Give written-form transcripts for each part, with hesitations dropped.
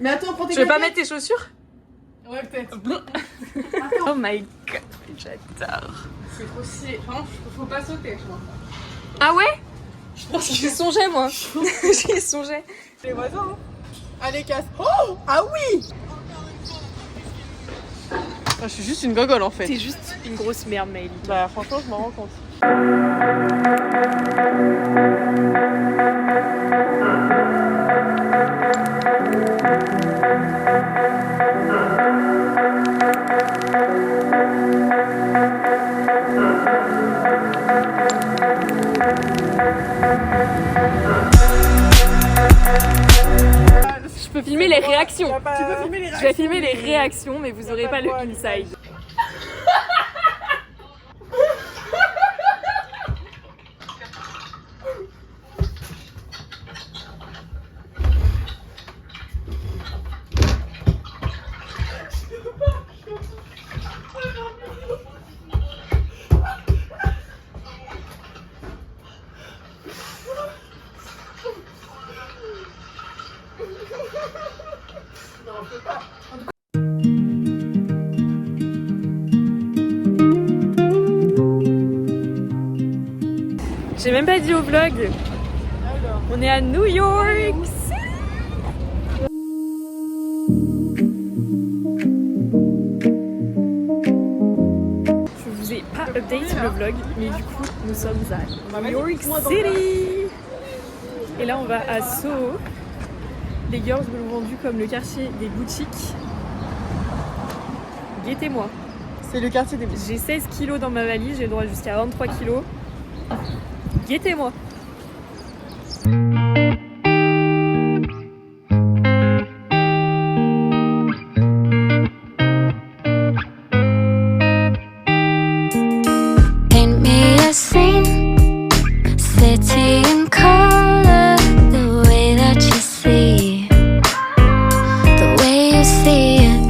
Mais attends, prends tes Tu veux pas claquettes. mettre tes chaussures? Ouais, peut-être. Oh my god, j'adore. C'est trop stylé. Vraiment, faut pas sauter, je crois. Ah ouais? Je pense J'y songeais moi. J'y songeais. Les voisins, hein. Allez, casse. Oh! Ah oui! Je suis juste une gogole en fait. T'es juste une grosse merde, Maëlie. Bah, franchement, je m'en rends compte. Je peux filmer les réactions. Tu peux filmer les réactions. Je vais filmer les réactions, mais vous aurez pas le inside. J'ai même pas dit au vlog. On est à New York. Je vous ai pas update le vlog, mais du coup nous sommes à New York City. Et là on va à Soho. Les girls me l'ont vendu comme le quartier des boutiques. Guettez-moi. C'est le quartier des boutiques. J'ai 16 kilos dans ma valise, j'ai le droit jusqu'à 23 kilos. Guettez-moi. Paint me a scene, city in color, the way that you see, the way you see it.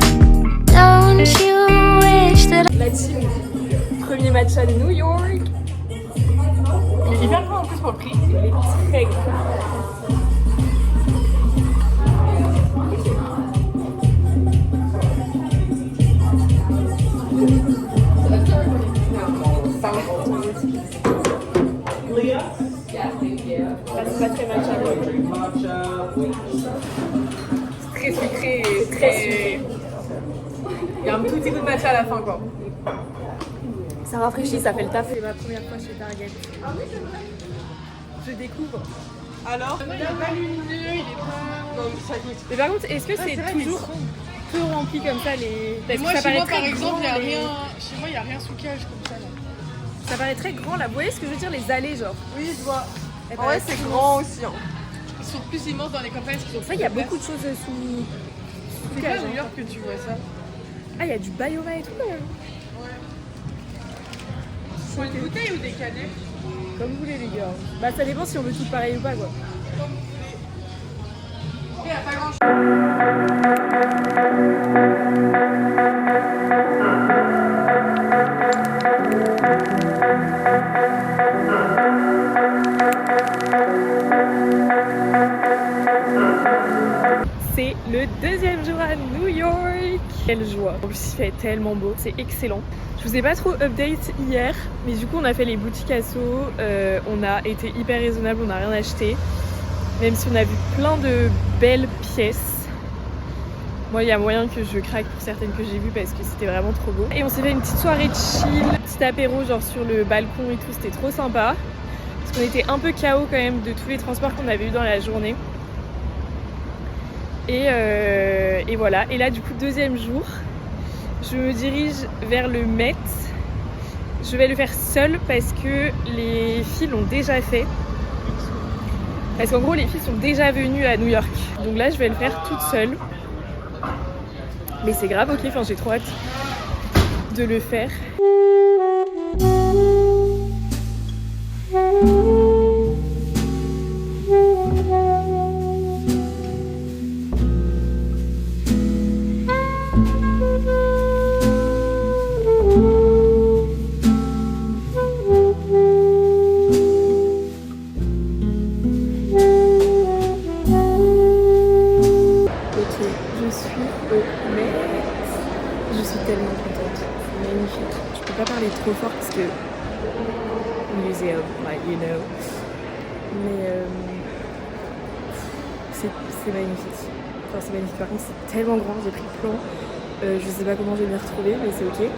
Don't you wish that La team, premier match à New York. Il est hyper grand en plus pour le prix. Il est très grand. Ah, c'est pas très matcha. Très sucré et très. Il y a un tout petit goût de matcha à la fin quoi. Ça rafraîchit, ça fait le taf. C'est ma première fois chez Target. Je découvre. Alors il est pas lumineux, il est pas. Non, ça goûte. Mais par contre, est-ce que c'est vrai, toujours peu rempli comme ça les. Parce que Moi, ça chez paraît moi, très par exemple, il y a grand, les- rien. Chez moi, il y a rien sous cage comme ça là. Ça paraît très grand là. Vous voyez ce que je veux dire, les allées genre. Oui, je vois. Elles En vrai, paraissent c'est immenses. grand aussi. Hein. Ils sont plus immenses dans les campagnes. C'est vrai, il y a beaucoup de choses sous. C'est cage, pas à New hein. York que tu vois ça. Ah, il y a du Bioma et tout là. Faut une bouteille ou des canettes? Comme vous voulez les gars. Bah ça dépend si on veut tout pareil ou pas quoi. Il n'y a pas grand chose. C'est le deuxième jour à New York. Quelle joie. En plus il fait tellement beau, c'est excellent. Je vous ai pas trop update hier, mais du coup on a fait les boutiques à Soho. On a été hyper raisonnable, on n'a rien acheté. Même si on a vu plein de belles pièces. Moi il y a moyen que je craque pour certaines que j'ai vues parce que c'était vraiment trop beau. Et on s'est fait une petite soirée chill, petit apéro genre sur le balcon et tout, c'était trop sympa. Parce qu'on était un peu KO quand même de tous les transports qu'on avait eu dans la journée. Et voilà, et là du coup deuxième jour, je me dirige vers le Met. Je vais le faire seule parce que les filles l'ont déjà fait. Parce qu'en gros les filles sont déjà venues à New York. Donc là je vais le faire toute seule. Mais c'est grave ok, enfin j'ai trop hâte de le faire. Ok, Je suis tellement contente. C'est magnifique. Je peux pas parler trop fort parce que muséum, like you know. Mais c'est magnifique. Enfin, c'est magnifique. Par contre, c'est tellement grand. J'ai pris le plan. Je sais pas comment je vais m'y retrouver, mais c'est ok.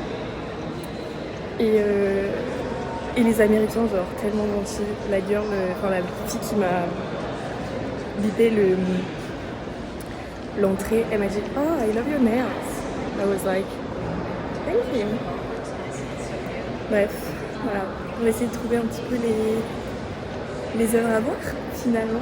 Et les Américains, genre tellement gentils. La girl, enfin la fille qui m'a bipé l'entrée, elle m'a dit "Oh, I love your nails." I was like, "Thank you." Bref, voilà. On va essayer de trouver un petit peu les œuvres à voir, finalement.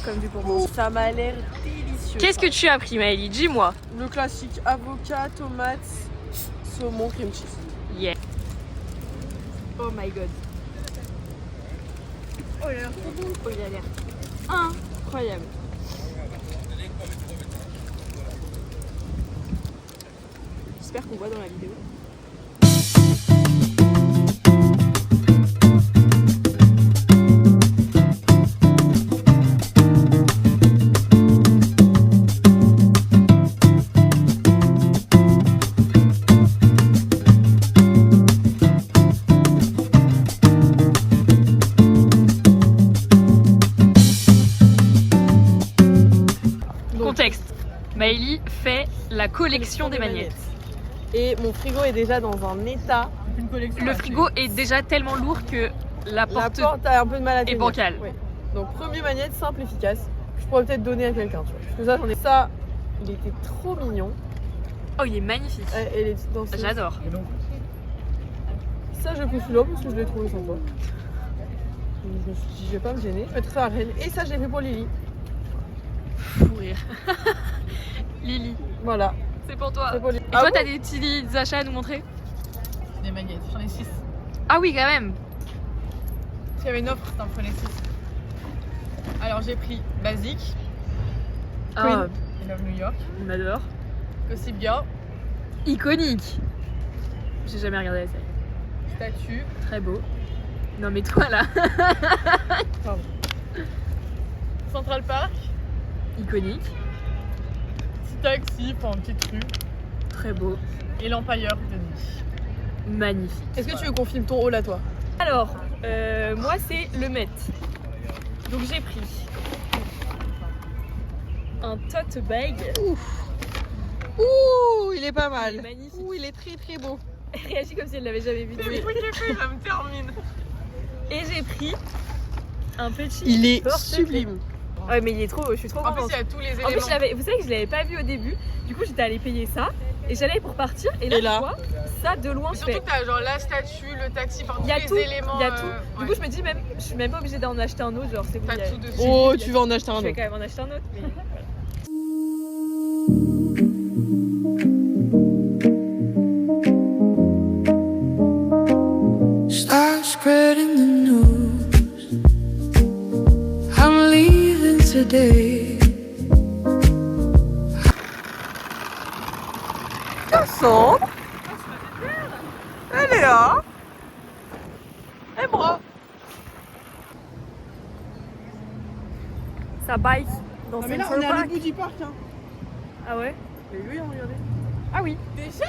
Comme du bonbon. Ça m'a l'air délicieux. Qu'est-ce que tu as pris, Maëlie? Dis-moi. Le classique avocat, tomate, saumon, cream cheese. Yeah. Oh my god. Oh, il a l'air trop bon. Oh, il a l'air incroyable. J'espère qu'on voit dans la vidéo. Contexte. Maëlie fait la collection des magnettes. Et mon frigo est déjà dans un état. Le frigo est déjà tellement lourd que la porte a un peu de mal à tenir. est bancale. Oui. Donc premier magnette simple, efficace. Je pourrais peut-être donner à quelqu'un. Parce que ça, j'en ai. Ça, il était trop mignon. Oh, il est magnifique. Et les petites danseuses. J'adore. Ça, je pris celui-là parce que je l'ai trouvé sympa. Je me suis dit, je vais pas me gêner. Je mettrai ça à Rennes. Et ça, je l'ai fait pour Lily. Fou rire. Lily, Voilà. c'est pour toi. C'est pour Lily. Et toi, t'as des petits achats à nous montrer? Des magnettes, j'en ai 6. Ah oui, quand même. S'il y avait une offre, t'en prenais 6. Alors j'ai pris Basique, Ah, I Love New York, on m'adore. Gossip Girl, Iconique. J'ai jamais regardé la série. Statue, Très beau. Non mais toi là. Central Park, Iconique. Petit Taxi, enfin une petite rue, Très beau. et l'Empire de nuit. Magnifique. Est-ce que tu veux qu'on filme ton haul à toi? Alors, moi c'est le Met. Donc j'ai pris un tote bag. Ouh, il est pas mal. Il est magnifique. Ouh, il est très très beau. Elle réagit comme si elle l'avait jamais vu. Mais oui, j'ai fait, ça me termine. Et j'ai pris un petit. Il est porte-clés. sublime. Ouais, mais il est trop beau, je suis trop En plus, contente. il y a tous les En éléments. plus, vous savez que je l'avais pas vu au début. Du coup, j'étais allée payer ça. Et j'allais pour partir. Et là, Et là je vois ça de loin. Mais Je surtout fais. que t'as genre la statue, le taxi, enfin Il y a tous tout. les éléments. Il y a tout. Du ouais. coup, je me dis même, je suis même pas obligée d'en acheter un autre. Genre, c'est bon. T'as il y a- tout dessus. Oh, tu vas en acheter un Je vais autre. quand même en acheter un autre. Mais... Start spreading the news. I'm leaving today. Garçon. Elle est là. Et moi. Ça bike dans Ah mais là, Central on est à Park. l'autre bout du parc. Hein. Ah ouais? Mais oui, regardez. Ah oui. Déjà?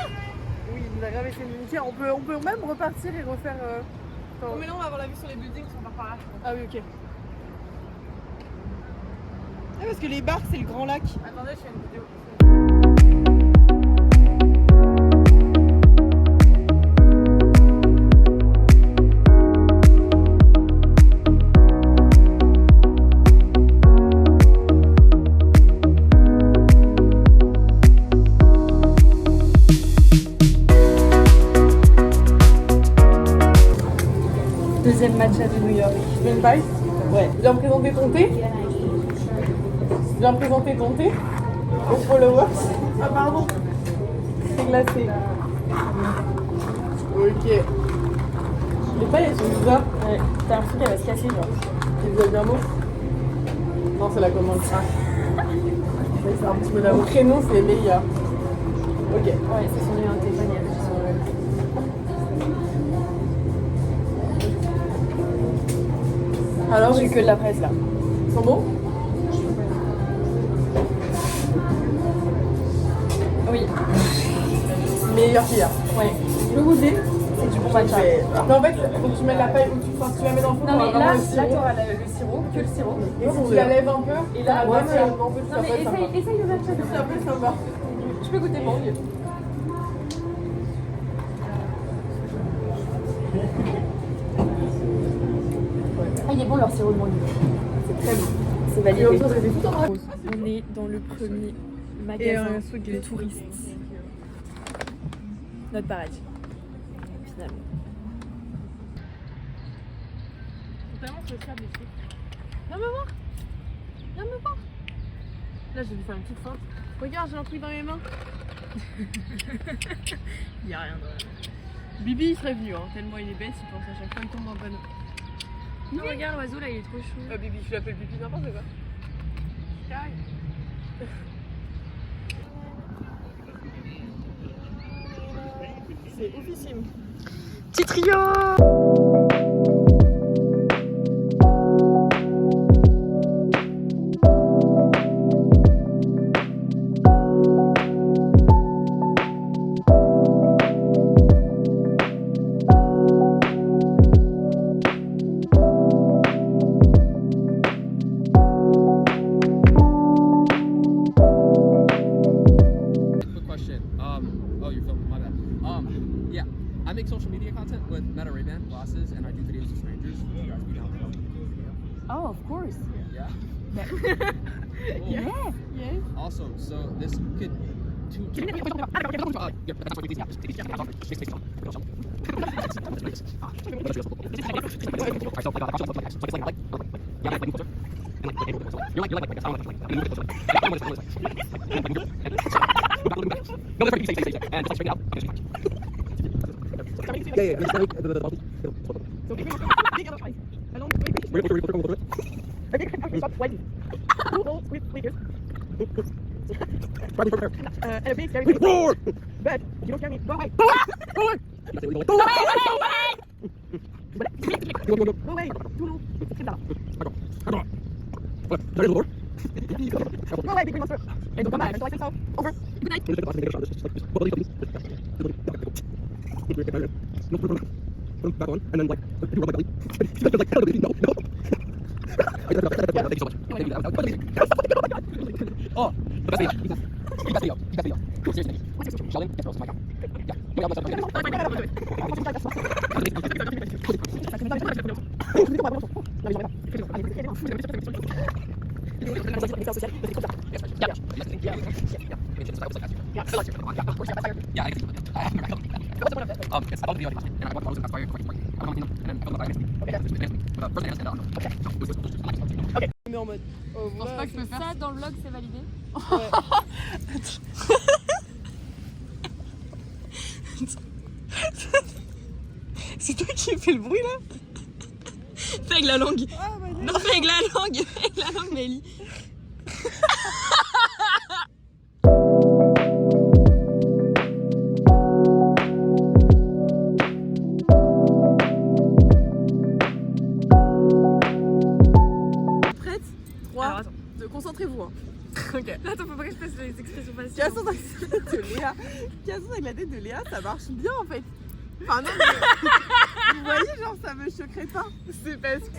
Oui, il nous a grave fait une nickel. On peut même repartir et refaire. Oh, mais là, on va avoir la vue sur les buildings, on part par là. Ah oui, ok. Ah, parce que les bars, c'est le grand lac. Attendez, je fais une vidéo. matcha de New York. Tu veux une paille? Ouais. Viens présenter ton thé. Viens présenter ton thé aux followers. Ah pardon. C'est glacé. Ok. Les pailles elles sont bizarres. Ouais. T'as l'impression qu'elle va se casser, genre. Tu les as bien beaux? Non, c'est la commande. Ah. C'est un petit peu là. Mon prénom c'est Leia. Ok. Ouais, c'est son numéro de téléphone, il y a Alors, j'ai que de la presse là. Ils sont bons? Oui. Meilleur qu'hier. Ouais. Tu veux goûter? C'est du bon matcha. Mais en fait, faut que tu mettes la paille ou tu la mets dans le four. Non mais pour là, avoir le sirop. t'auras le sirop, que le sirop. Et si tu la lèves un peu, Et là, ouais, ouais, mais ouais. en fait, Non ça mais peut être sympa. essaye le matcha. Ça peut être sympa. Tu peux goûter mangue. Ah, il est bon leur sirop de mangue. C'est très bon. C'est Et validé. autour, c'était tout en rose. On est dans le premier Et magasin un de touristes. Notre paradis. Finalement. Totalement sociable ici. Viens me voir. Viens me voir. Là, j'ai dû faire une petite feinte. Regarde, j'ai un truc dans mes mains. Il y a rien de... Bibi, il serait venu, hein. Tellement il est bête, il pense à chaque fois, il tombe en panneau. Non, regarde l'oiseau là, il est trop chou. Bibi, tu l'appelles Bibi n'importe quoi. C'est oufissime. Petit trio. Quick question. Oh, you're filming. My bad. Yeah, I make social media content with Meta Ray-Ban glasses, and I do videos with strangers. Would you guys be down to help me do a video? Oh, of course. Yeah. Cool. Yeah. Yes. Also, so this could. Oh, the best video. The best video. The best video. Seriously. Sheldon, get girls. Oh my god. Yeah. Mais en mode. Oh, Je pense pas que je peux faire ça dans le vlog, c'est validé. C'est toi qui fais le bruit là? Fais avec la langue. Non, fais avec la langue. Fais avec la langue, Mélie. Prête? 3, Alors, attends. concentrez-vous. Hein. Ok. Attends, faut pas que je fasse les expressions faciales. Cassons avec la tête de Léa. Cassons avec la tête de Léa, ça marche bien en fait. Enfin non mais... Vous voyez genre ça me choquerait pas. C'est parce que...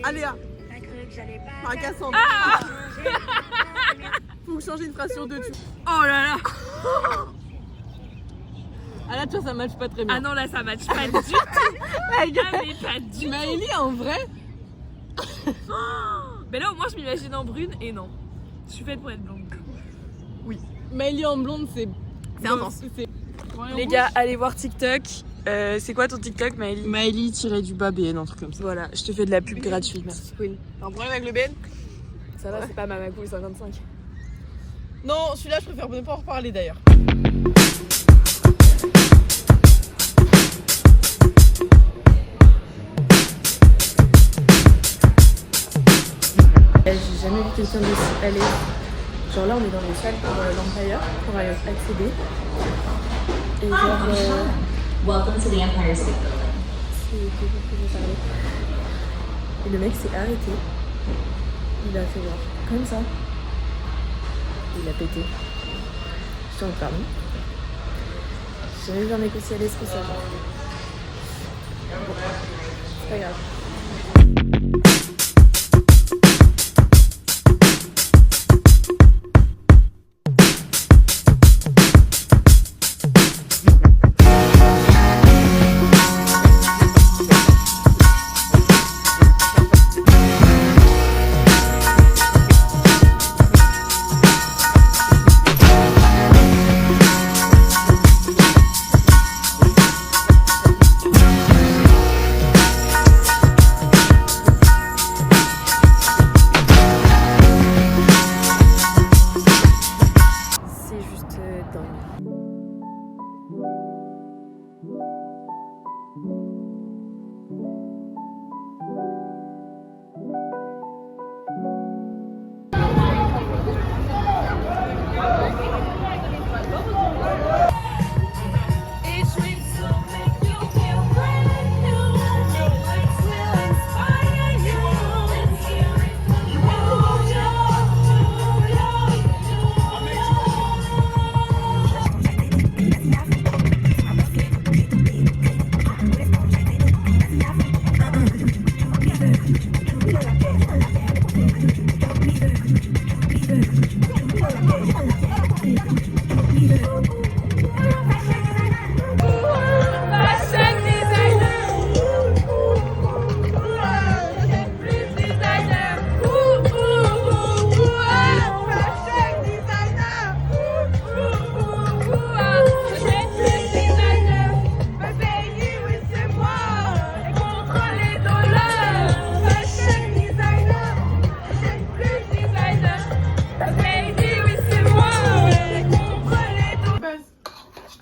Ah Léa. Enfin Cassandre. Faut que changer une phrase sur deux. Oh là là. Ah là tu vois ça match pas très bien. Ah non, là ça match pas du tout. Ah mais pas du tout. Maëlie en vrai. Mais là au moins je m'imagine en brune et non. Je suis faite pour être blonde. Maëlie en blonde c'est... intense. C'est... Les gars, allez voir TikTok. C'est quoi ton TikTok, Maëlie? Maëlie-du-bas-BN, un truc comme ça. Voilà, je te fais de la pub gratuite. Merci Queen. T'as un problème avec le BN? Ça va, c'est pas Mamacool 55. Non, celui-là, je préfère ne pas en reparler d'ailleurs. J'ai jamais vu quelqu'un d'aussi à l'aise. Genre là, on est dans les salles pour l'Empire, pour accéder. Et genre... Welcome to the Empire State Building. C'est que je parlais. Et le mec s'est arrêté. Il a fait genre comme ça. Il a pété. Je t'en pardon. J'ai jamais vu un mec aussi à l'aise que ça. Bon, c'est pas grave.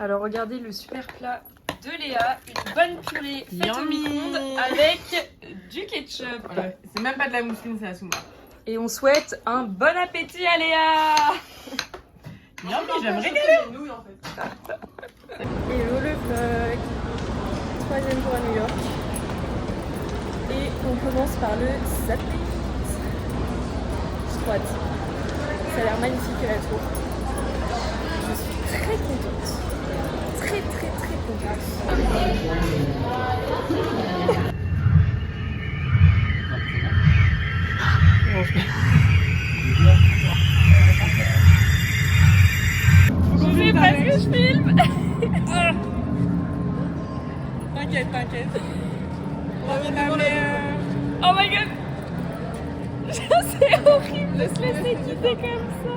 Alors regardez le super plat de Léa, une bonne purée faite au micro-ondes avec du ketchup. Voilà. C'est même pas de la mousseline, c'est la souma. Et on souhaite un bon appétit à Léa. Yummy, j'aime régaler. Hello le vlog, 3e jour à New York. Et on commence par le zapping. Je crois. Ça a l'air magnifique la tour. Je suis très contente. Très contente. Je sais pas ce que je filme. T'inquiète. Oh my god. C'est horrible de se laisser guider comme ça.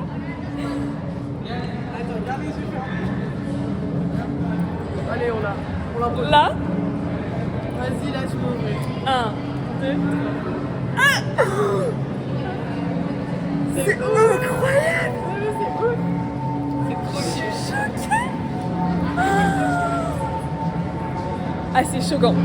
Attends, regarde les yeux fermés. Allez, on l'a. Là, Vas-y, là, tu peux ouvrir. 1, 2, 3. C'est incroyable. C'est ouf. C'est trop choquée. Ah, c'est choquant.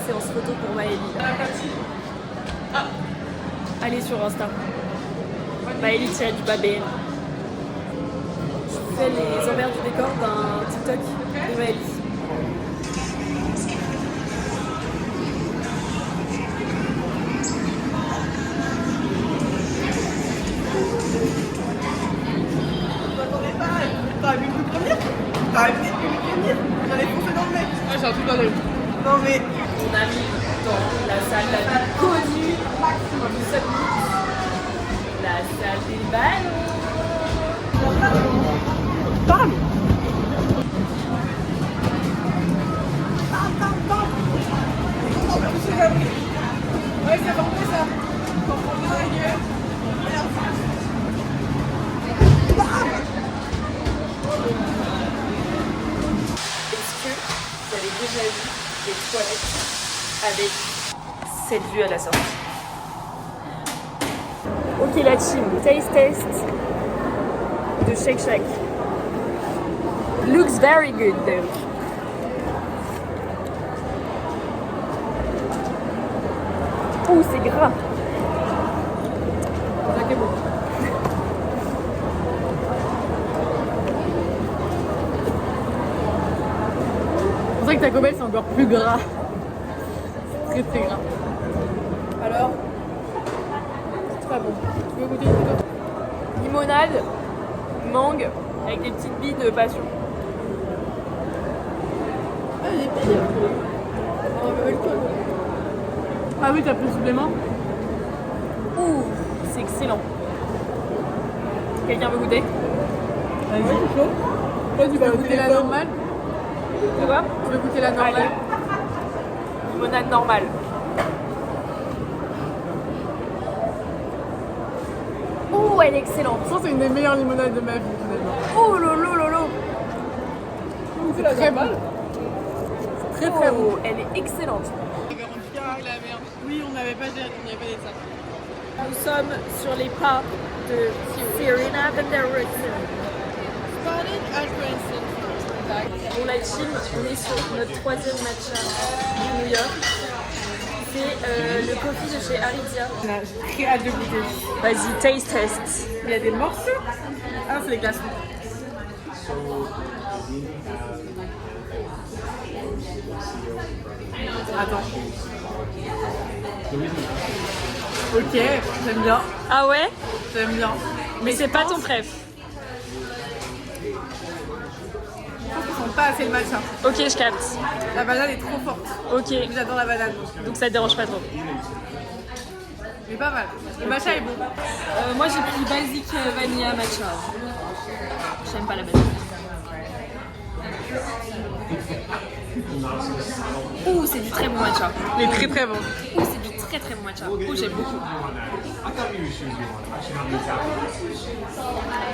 Séance photo pour Maëlie. Allez sur Insta. Maëlie tient du babé. Je fais les envers du décor d'un TikTok de Maëlie. T'aurais pu me prévenir. J'aurais pu me prévenir. Ah, j'ai un truc dans l'œil. Non mais. On arrive dans la salle la plus connue du Summit. La salle des ballons. Bam. Ouais, c'est bon, ça. On prend bien la gueule. Est-ce que vous avez déjà vu des toilettes avec cette vue à la sortie? Ok la team, taste test de Shake Shack. Looks very good though. Ouh, c'est gras. C'est bon. C'est vrai que Taco Bell c'est encore plus gras. C'est très gras. Alors, c'est très bon. Tu veux goûter une photo? Limonade, mangue, avec des petites billes de passion. Ah, les billes. On va le coup. Ah oui, t'as pris le supplément? Ouh, c'est excellent. Quelqu'un veut goûter? Vas-y, c'est chaud. Toi, tu vas goûter la normale? De quoi? Tu veux goûter la normale? Allez. Limonade normale. Oh, elle est excellente. Je pense que c'est une des meilleures limonades de ma vie, finalement. Oh lolo lolo. C'est très bon. Très très bon. Oh, elle est excellente. Oui, on n'avait pas dit ça. Nous sommes sur les pas de Serena van der Woodsen. Bon la team, on est sur notre 3e matcha de New York. C'est le coffee de chez Aridia. J'ai très hâte de goûter. Vas-y, taste test. Il y a des morceaux. Ah, c'est les glaçons. Attends. Ok, j'aime bien. Ah ouais? J'aime bien. Mais c'est pas ton préf. Ils sont pas assez le matcha. Ok, je capte. La banane est trop forte. Ok, J'adore la banane. donc ça te dérange pas trop. Mais pas mal. Le matcha est bon. Moi j'ai pris basique vanilla matcha. J'aime pas la banane. Ouh, c'est du très bon matcha. Il est très très bon. Ouh, c'est du très très bon matcha. Ouh, j'aime beaucoup.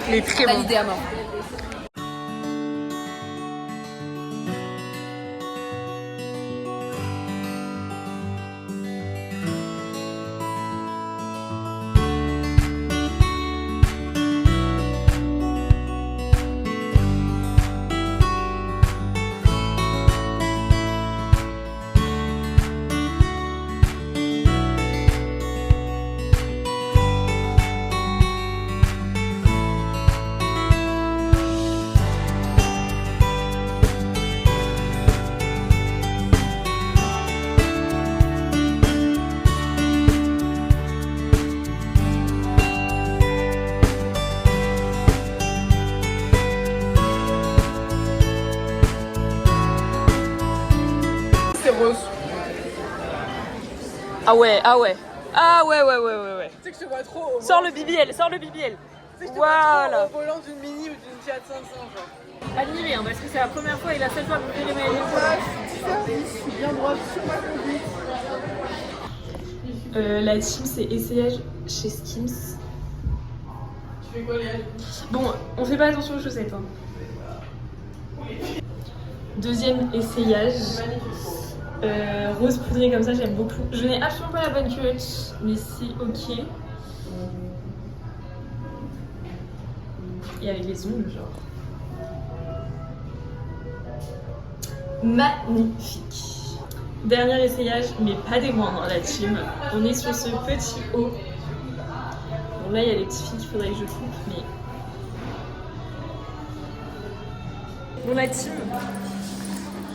Il est très bon. Validé à mort. Rose. Ah ouais, ah ouais. Ah ouais, ouais, ouais, ouais, ouais. Tu sais que je te vois trop au Sors le BBL, sors le BBL. Tu sais que je te Voilà. vois trop au volant d'une Mini ou d'une Fiat 500 genre. Admiré, hein, parce que c'est la première fois et la seule fois que vous verrez mes Je suis bien droite sur ma conduite. La team c'est essayage chez Skims. Tu fais quoi Léa? Bon, on fait pas attention aux chaussettes. Hein. Deuxième essayage. Rose poudrée comme ça, j'aime beaucoup. Je n'ai absolument pas la bonne culotte, mais c'est ok. Et avec les ongles, genre. Magnifique. Dernier essayage, mais pas des moindres, la team. On est sur ce petit haut. Bon, là, il y a les petites filles qu'il faudrait que je coupe, mais. Bon, la team.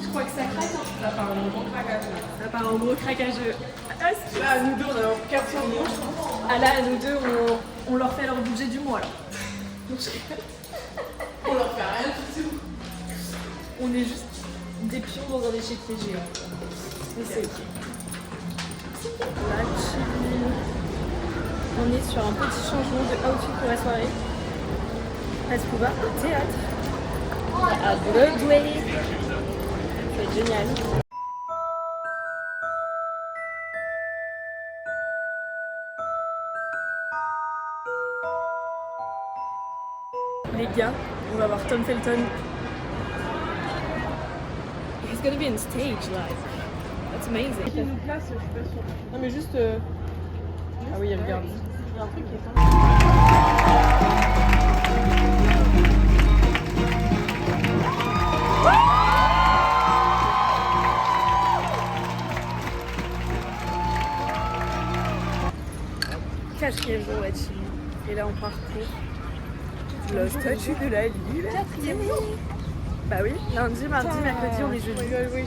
Je crois que ça craque. Hein. Ça part en gros craquage. Ça part en gros craquage. Là, nous deux, on a 400 euros. Ah là, nous deux, on leur fait leur budget du mois là. On leur fait rien du tout. On est juste des pions dans un échiquier géant. Mais c'est ok. La chili. On est sur un petit changement de outfit pour la soirée. Parce qu'on va au théâtre. À Broadway. C'est génial. Les gars, on va voir Tom Felton. He's gonna be on stage live. That's amazing. Qui nous place, je suis pas sûre. Non mais juste... Ah oui, il y a le garde. Il y a un truc qui est Quatrième jour la chili. Et là on parcourt la statue de la liberté. Quatrième jour. Bah oui, lundi, mardi, mercredi, on est jeudi. Oui.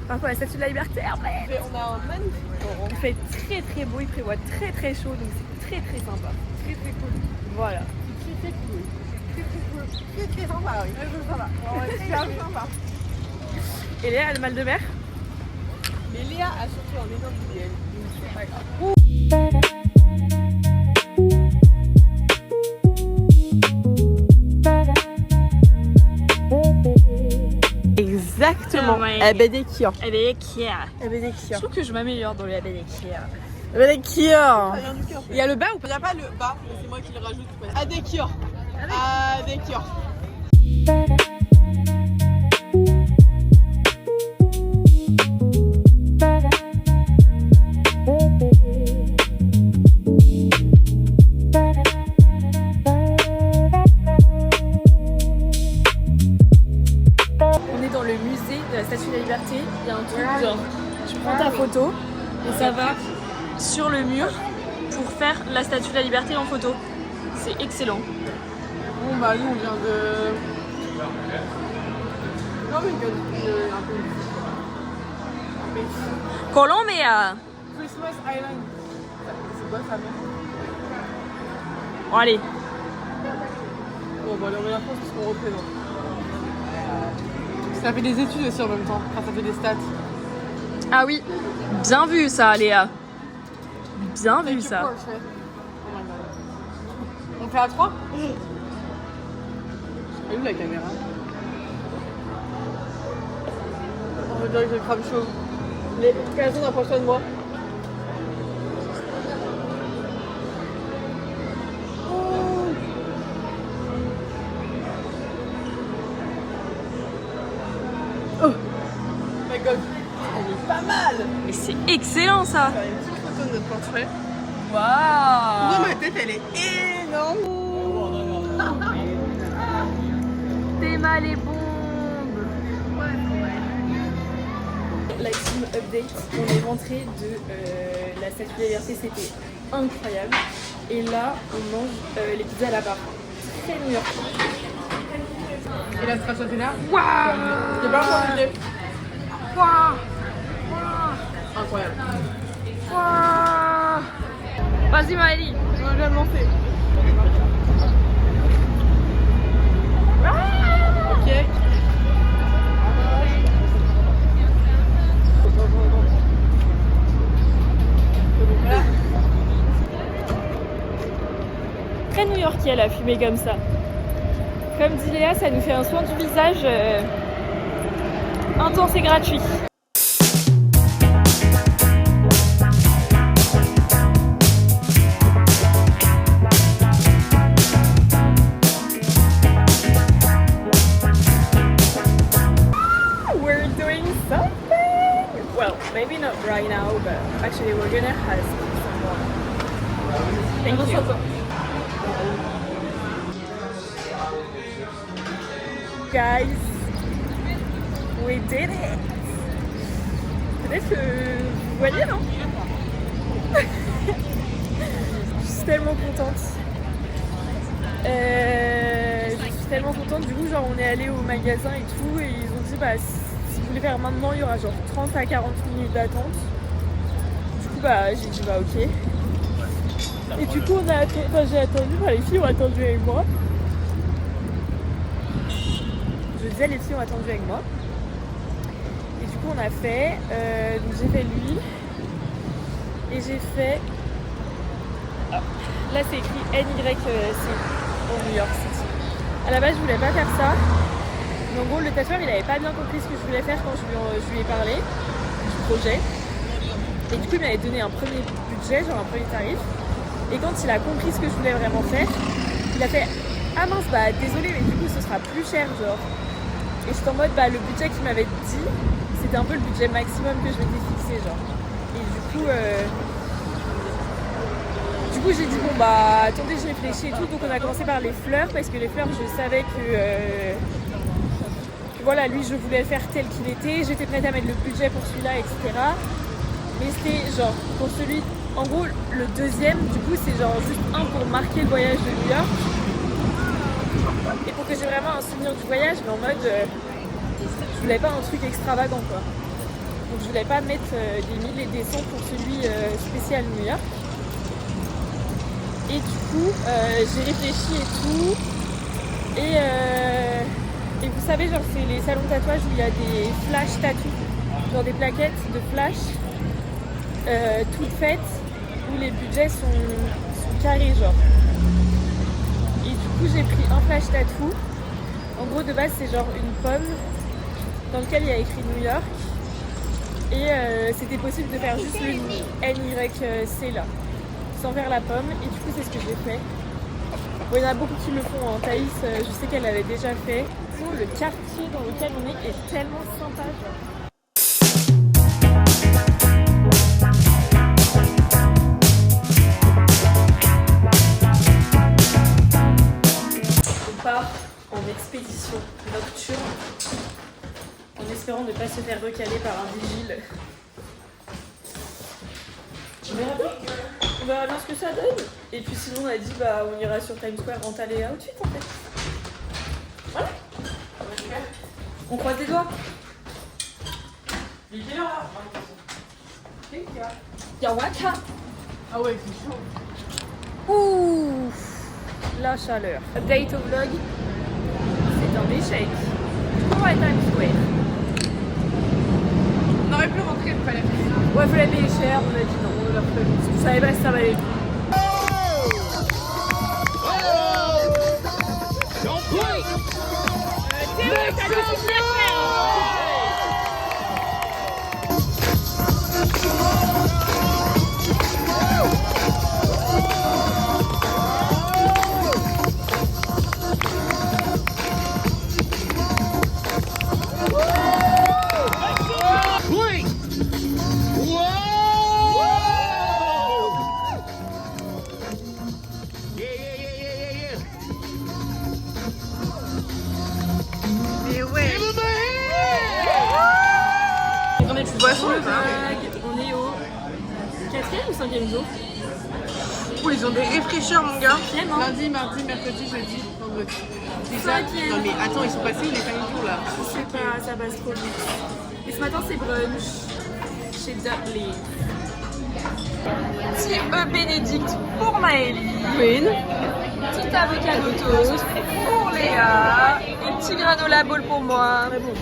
Parfois la statue de la liberté, on a un magnifique temps. il fait très très beau, il prévoit très très chaud, donc c'est très très sympa. Très très cool. Voilà. Très cool. Très très sympa, oui. Très sympa. Ouais, super sympa. Et Léa a le mal de mer. Mais Léa a surtout un énorme idéal. Donc c'est pas grave. Exactement. Abedekir. Je trouve que je m'améliore dans le Abedekir. Abedekir. Il y a le bas ou pas? Il n'y a pas le bas, mais c'est moi qui le rajoute. Adekir. Adekir. On est dans le musée de la Statue de la Liberté. Il y a un truc genre, tu prends ta photo et ça va sur le mur pour faire la Statue de la Liberté en photo. C'est excellent. Bon bah nous on vient de... Non mais un peu... Colombia. Christmas Island. C'est quoi ça, mère? Bon allez. Bon bah on est la France parce qu'on représente. Ça fait des études aussi en même temps. Enfin ça fait des stats. Ah oui, bien vu ça Léa. Bien vu Thank you, ça. Porsche. Oh my God. On fait à 3? Elle est où la caméra? On va dire que je crame chaud. Les personnes approchent de moi. Oh my God, elle est pas mal. Mais c'est excellent ça. On va faire une petite photo de notre portrait. Waouh. Moi, ma tête, elle est énorme. T'es mal les bombes. La team update, on est rentré de la Statue de la Liberté, c'était incroyable. Et là, on mange les pizzas à la barre. Très New York. Et la stracciatella? Waouh. J'ai pas encore goûté. Waouh. Incroyable. Waouh. Vas-y Maëlie. On vient de lancer. Ok. Très new-yorkais la fumée comme ça. Comme dit Léa, ça nous fait un soin du visage intense et gratuit. We're doing something! Well, maybe not right now, but actually we're gonna ask someone. Thank you. Guys, we did it! Peut-être que vous voyez, non? Je suis tellement contente. Je suis tellement contente. Du coup, genre, on est allé au magasin et tout, et ils ont dit, bah, si vous voulez faire maintenant, il y aura genre 30 à 40 minutes d'attente. Du coup, bah, j'ai dit, bah, ok. Et du coup, j'ai attendu, enfin, les filles ont attendu avec moi. Je disais, les filles ont attendu avec moi. Et du coup, on a fait, donc j'ai fait lui, et j'ai fait, là c'est écrit NYC au New York City. À la base, je voulais pas faire ça, mais en gros, le tatoueur, il avait pas bien compris ce que je voulais faire quand je lui ai parlé du projet. Et du coup, il m'avait donné un premier budget, genre un premier tarif. Et quand il a compris ce que je voulais vraiment faire, il a fait « Ah mince, bah désolé, mais du coup, ce sera plus cher, genre. » Et j'étais en mode, bah le budget qu'il m'avait dit, c'était un peu le budget maximum que je m'étais fixé, genre. Et du coup, j'ai dit, bon bah attendez, je réfléchis et tout. Donc on a commencé par les fleurs, parce que les fleurs, je savais que voilà, lui, je voulais le faire tel qu'il était. J'étais prête à mettre le budget pour celui-là, etc. Mais c'était genre, pour celui, en gros, le deuxième, du coup, c'est genre juste un pour marquer le voyage de New York. Et pour que j'ai vraiment un souvenir du voyage, mais en mode, je voulais pas un truc extravagant, quoi. Donc je voulais pas mettre des 1000 et des 100 pour celui spécial New York. Et du coup, j'ai réfléchi et tout. Et vous savez, genre, c'est les salons de tatouage où il y a des flash tattoos, genre des plaquettes de flash toutes faites, où les budgets sont carrés, genre. Et du coup, j'ai pris un flash tattoo. En gros, de base, c'est genre une pomme dans lequel il y a écrit New York. Et c'était possible de faire juste le NYC là, sans faire la pomme. Et du coup, c'est ce que j'ai fait. Bon, il y en a beaucoup qui le font. En Thaïs, je sais qu'elle l'avait déjà fait. Sinon, le quartier dans lequel on est tellement sympa, genre. En expédition nocturne, en espérant ne pas se faire recaler par un vigile. On verra bien ce que ça donne. Et puis sinon on a dit bah on ira sur Times Square renter les outfits en fait. Voilà. On croise les doigts. Il est quelle heure là? Yawaka. Ah ouais, c'est chaud. Ouh, la chaleur. Update au vlog. C'est un échec. On va à Times Square. On aurait pu rentrer, il fallait faire. Ouais, fallait payer cher, on a dit non, on l'a fait. Parce que je savais pas si ça valait le coup. On est au 4e ou 5e jour? Oh, ils ont des réflécheurs, mon gars. 5e, hein. Lundi, mardi, mercredi, jeudi, vendredi. Déjà, 5e. non mais attends, ils sont passés les 5 jours là. Je sais pas, ça passe trop vite. Et ce matin, c'est brunch chez Dudley. Petit œuf bénédicte pour Maëlie. Petit avocado toast pour Léa. Et petit granola bowl pour moi. Mais bon.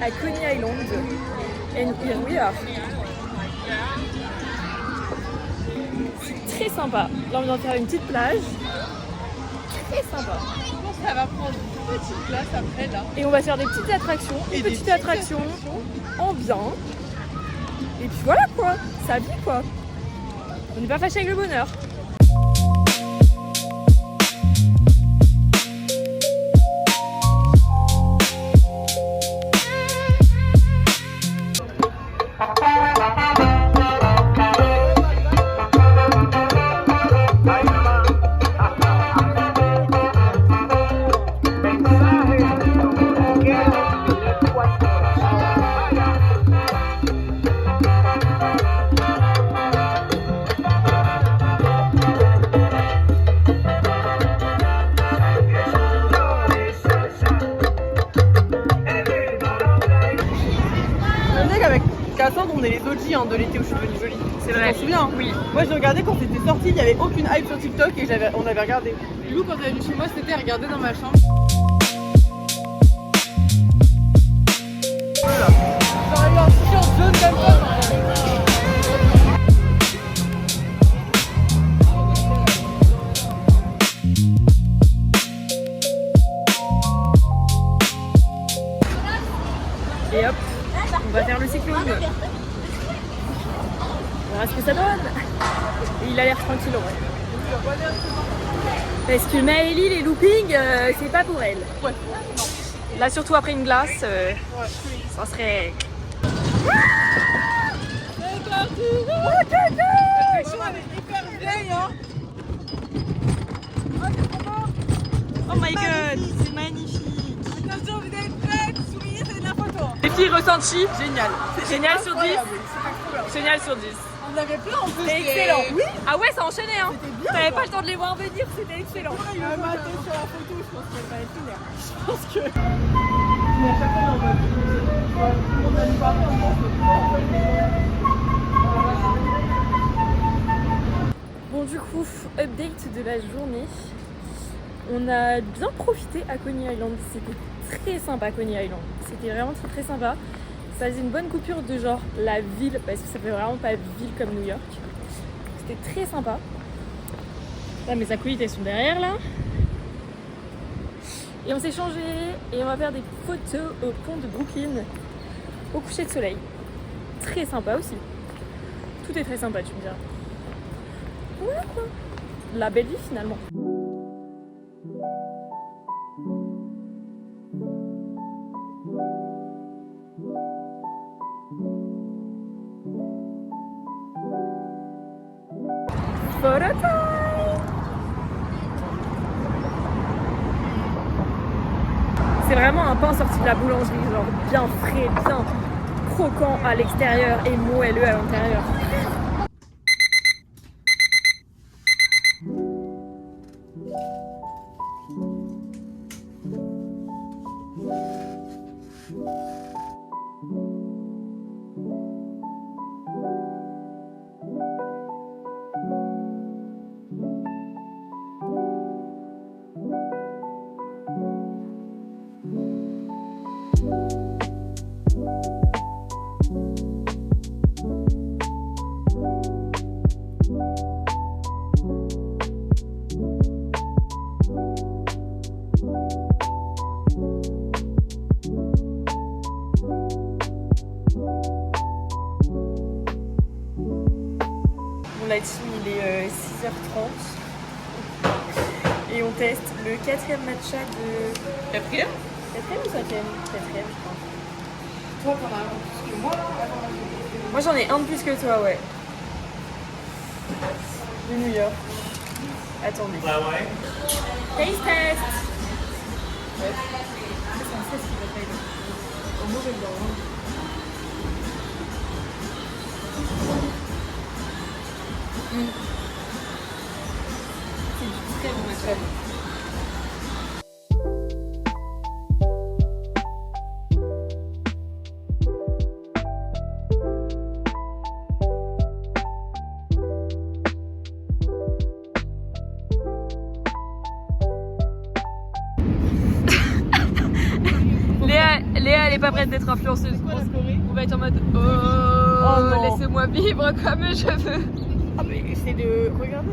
à Coney Island. And here we are. C'est très sympa. Là, on vient de faire une petite plage. très sympa. Je pense qu'elle va prendre une petite place après là. Et on va faire des petites attractions, Et des des petites petites attractions en bien. Et puis voilà quoi, sa vie quoi. On n'est pas fâché avec le bonheur. Cassandre, on est les OG hein, de l'été où je suis devenue jolie. C'est Tu vrai. t'en souviens? Oui. Moi j'ai regardé quand c'était sorti, il n'y avait aucune hype sur TikTok et on avait regardé. Lou, quand elle est venue chez moi cet été, elle regardait dans ma chambre. J'aurais eu un t-shirt jaune comme ça. Et hop, on va faire le cyclone. On verra ce que ça donne. Et il a l'air tranquille en vrai. Parce que Maëlie, les loopings, c'est pas pour elle. Ouais. Là, surtout après une glace, ça serait... Oh my god, c'est magnifique. Attention, vous êtes prêtes? Souriez, c'est de la photo. Les filles ressenties, Génial. génial sur 10. Incroyable, c'était trop bien. Génial sur 10. On avait plein en plus. C'est excellent. Oui. Ah ouais, ça enchaînait hein. C'était bien, T'avais quoi. pas le temps de les voir venir, c'était excellent. Un matin sur la photo, je pense qu'elle va être lunaire. Je pense que. Mais à chaque fois, on est en mode. On a une partie en mode. Bon du coup, update de la journée. On a bien profité à Coney Island, c'était très sympa Coney Island. C'était vraiment très sympa. Ça faisait une bonne coupure de genre la ville, parce que ça fait vraiment pas ville comme New York. C'était très sympa. Là mes acolytes elles sont derrière là. Et on s'est changé et on va faire des photos au pont de Brooklyn au coucher de soleil. Très sympa aussi. Tout est très sympa tu me diras. Voilà quoi. La belle vie finalement. Photo time! C'est vraiment un pain sorti de la boulangerie, genre bien frais, bien croquant à l'extérieur et moelleux à l'intérieur. La team il est 6h30 et on teste le 4e matcha de... 4ème? 4e ou 5e? 4e je crois. Toi, t'en as un plus que moi là? Moi j'en ai un de plus que toi ouais. De New York. Attendez. Taste test. Ouais. C'est un 16 qui va pas aider. Au moins je le vois. C'est du très bon matcha. Léa elle est pas prête d'être influenceuse. On va être en mode oh non. laissez-moi vivre comme je veux. Ah mais c'est de... Regardez.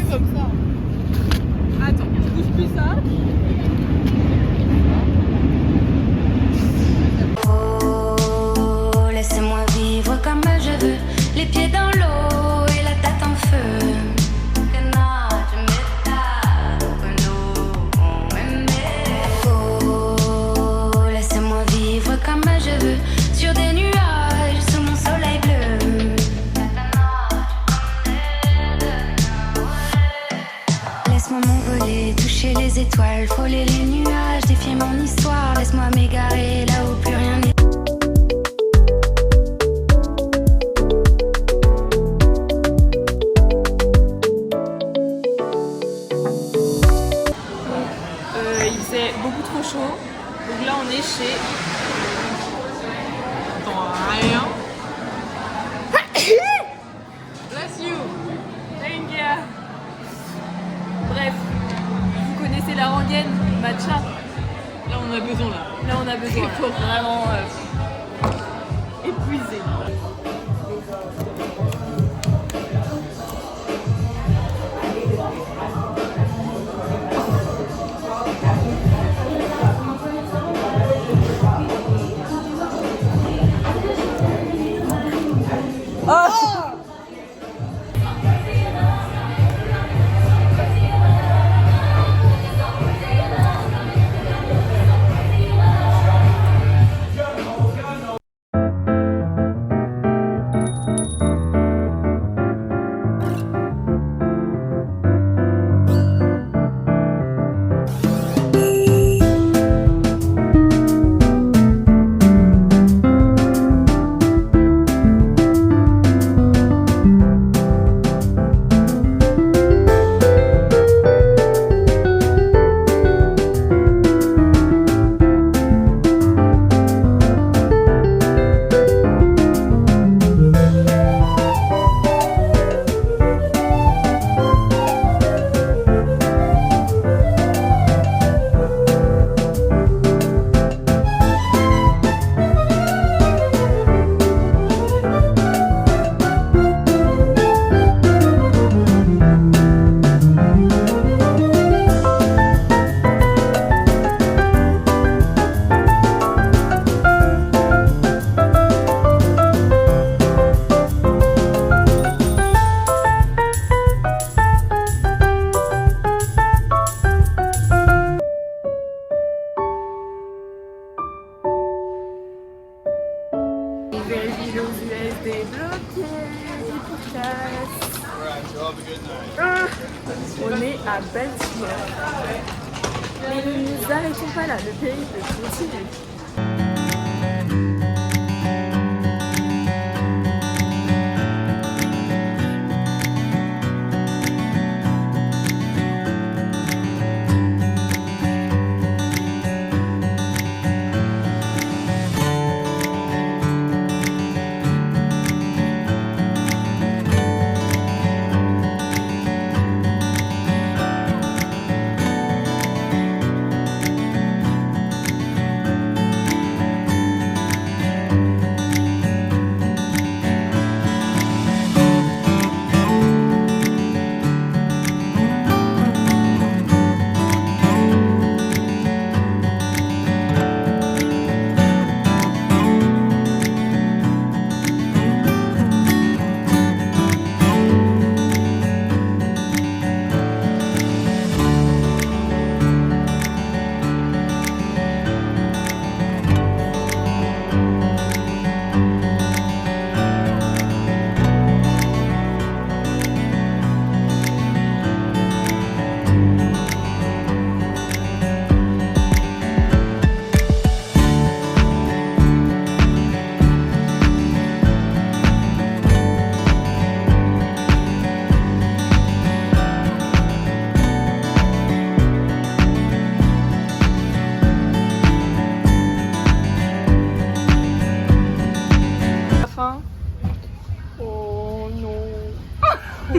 comme ça. Attends, je bouge plus ça. Oh, laissez-moi vivre comme je veux, les pieds dans l'eau et la tête en feu. Que noche me tarde cuando me oh, laissez-moi vivre comme je veux, sur des nuages, sous mon soleil bleu. Laisse-moi m'envoler, toucher les étoiles, frôler les nuages, défier mon histoire. Laisse-moi m'égarer là où plus rien n'est. Il faisait beaucoup trop chaud. Donc là on est chez... Attends, rien. Bless you. Thank you. Bref, vous connaissez la rengaine matcha. Là, on a besoin, là. Là on a besoin là. Vraiment épuisé. Vérifie nos USB bloqués, efficace. On est à Baltimore. Mais nous ne nous arrêtons pas là, le périple continue.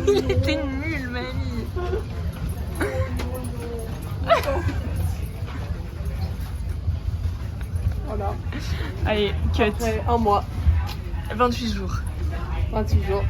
Il était nul, mamie. Voilà. Allez, cut. Après un mois, 28 jours. 28 jours.